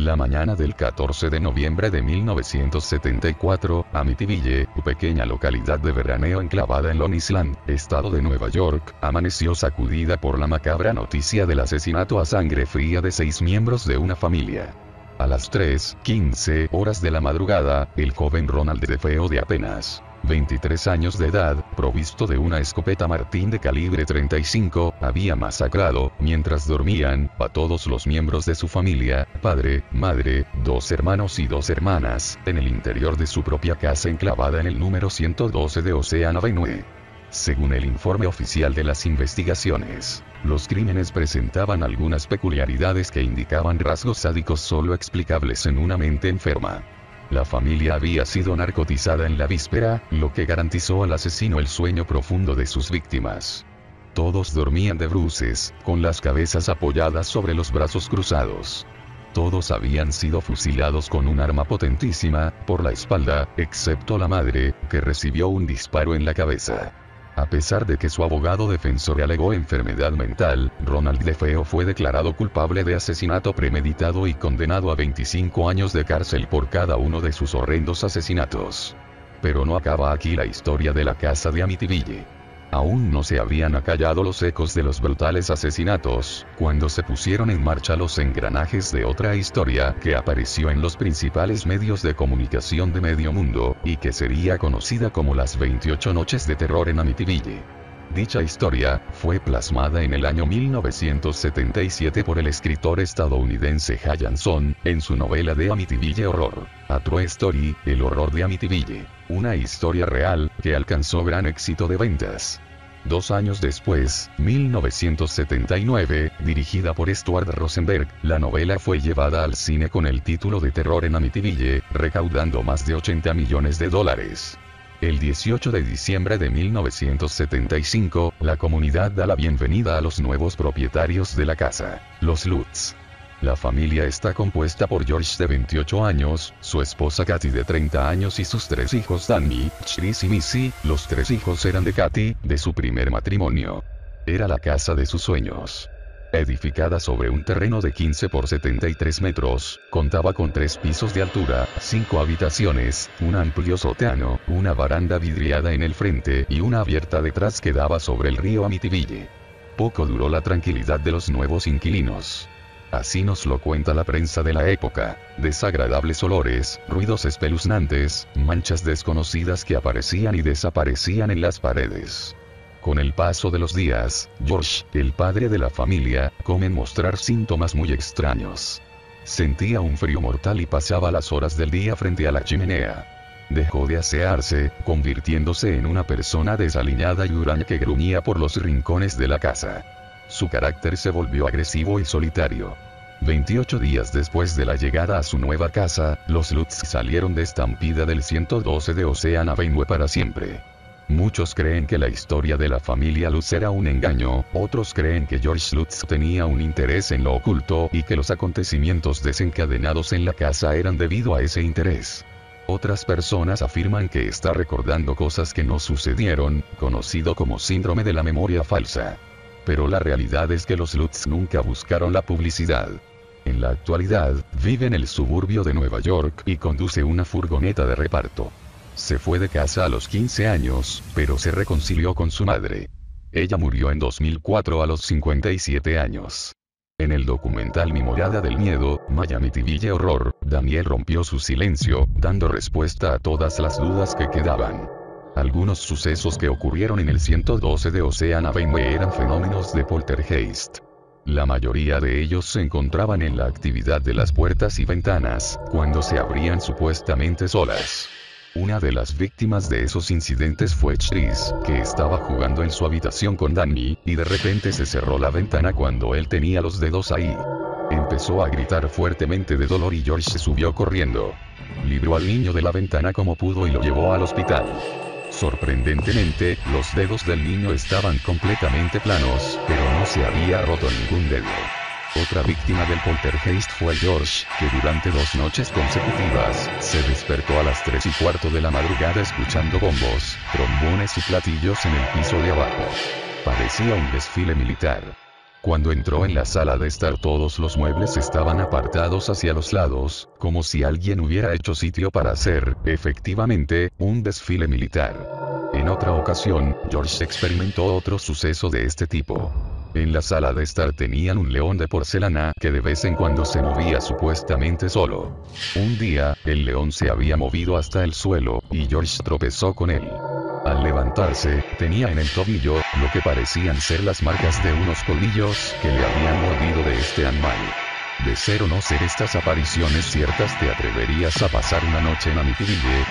La mañana del 14 de noviembre de 1974, Amityville, pequeña localidad de veraneo enclavada en Long Island, estado de Nueva York, amaneció sacudida por la macabra noticia del asesinato a sangre fría de 6 miembros de una familia. A las 3:15 horas de la madrugada, el joven Ronald DeFeo de apenas 23 años de edad, provisto de una escopeta Martín de calibre 35, había masacrado, mientras dormían, a todos los miembros de su familia, padre, madre, 2 hermanos y 2 hermanas, en el interior de su propia casa enclavada en el número 112 de Ocean Avenue. Según el informe oficial de las investigaciones, los crímenes presentaban algunas peculiaridades que indicaban rasgos sádicos solo explicables en una mente enferma. La familia había sido narcotizada en la víspera, lo que garantizó al asesino el sueño profundo de sus víctimas. Todos dormían de bruces, con las cabezas apoyadas sobre los brazos cruzados. Todos habían sido fusilados con un arma potentísima, por la espalda, excepto la madre, que recibió un disparo en la cabeza. A pesar de que su abogado defensor alegó enfermedad mental, Ronald DeFeo fue declarado culpable de asesinato premeditado y condenado a 25 años de cárcel por cada uno de sus horrendos asesinatos. Pero no acaba aquí la historia de la casa de Amityville. Aún no se habían acallado los ecos de los brutales asesinatos, cuando se pusieron en marcha los engranajes de otra historia que apareció en los principales medios de comunicación de medio mundo, y que sería conocida como las 28 noches de terror en Amityville. Dicha historia fue plasmada en el año 1977 por el escritor estadounidense Hal Johnson, en su novela de Amityville Horror, A True Story, el horror de Amityville, una historia real que alcanzó gran éxito de ventas. 2 años después, 1979, dirigida por Stuart Rosenberg, la novela fue llevada al cine con el título de Terror en Amityville, recaudando más de $80 millones. El 18 de diciembre de 1975, la comunidad da la bienvenida a los nuevos propietarios de la casa, los Lutz. La familia está compuesta por George de 28 años, su esposa Kathy de 30 años y sus 3 hijos Danny, Chris y Missy. Los 3 hijos eran de Kathy, de su primer matrimonio. Era la casa de sus sueños. Edificada sobre un terreno de 15 por 73 metros, contaba con 3 pisos de altura, 5 habitaciones, un amplio sótano, una baranda vidriada en el frente y una abierta detrás que daba sobre el río Amityville. Poco duró la tranquilidad de los nuevos inquilinos. Así nos lo cuenta la prensa de la época: desagradables olores, ruidos espeluznantes, manchas desconocidas que aparecían y desaparecían en las paredes. Con el paso de los días, George, el padre de la familia, comenzó a mostrar síntomas muy extraños. Sentía un frío mortal y pasaba las horas del día frente a la chimenea. Dejó de asearse, convirtiéndose en una persona desaliñada y huraña que gruñía por los rincones de la casa. Su carácter se volvió agresivo y solitario. 28 días después de la llegada a su nueva casa, los Lutz salieron de estampida del 112 de Ocean Avenue para siempre. Muchos creen que la historia de la familia Lutz era un engaño, otros creen que George Lutz tenía un interés en lo oculto y que los acontecimientos desencadenados en la casa eran debido a ese interés. Otras personas afirman que está recordando cosas que no sucedieron, conocido como síndrome de la memoria falsa. Pero la realidad es que los Lutz nunca buscaron la publicidad. En la actualidad, vive en el suburbio de Nueva York y conduce una furgoneta de reparto. Se fue de casa a los 15 años, pero se reconcilió con su madre. Ella murió en 2004 a los 57 años. En el documental Mi Morada del Miedo, My Amityville Horror, Daniel rompió su silencio, dando respuesta a todas las dudas que quedaban. Algunos sucesos que ocurrieron en el 112 de Ocean Avenue eran fenómenos de poltergeist. La mayoría de ellos se encontraban en la actividad de las puertas y ventanas, cuando se abrían supuestamente solas. Una de las víctimas de esos incidentes fue Chris, que estaba jugando en su habitación con Danny, y de repente se cerró la ventana cuando él tenía los dedos ahí. Empezó a gritar fuertemente de dolor y George se subió corriendo. Libró al niño de la ventana como pudo y lo llevó al hospital. Sorprendentemente, los dedos del niño estaban completamente planos, pero no se había roto ningún dedo. Otra víctima del poltergeist fue George, que durante 2 noches consecutivas, se despertó a las 3:15 de la madrugada escuchando bombos, trombones y platillos en el piso de abajo. Parecía un desfile militar. Cuando entró en la sala de estar, todos los muebles estaban apartados hacia los lados, como si alguien hubiera hecho sitio para hacer, efectivamente, un desfile militar. En otra ocasión, George experimentó otro suceso de este tipo. En la sala de estar tenían un león de porcelana que de vez en cuando se movía supuestamente solo. Un día, el león se había movido hasta el suelo, y George tropezó con él. Al levantarse, tenía en el tobillo lo que parecían ser las marcas de unos colmillos que le habían mordido de este animal. De ser o no ser estas apariciones ciertas, ¿te atreverías a pasar una noche en Amityville?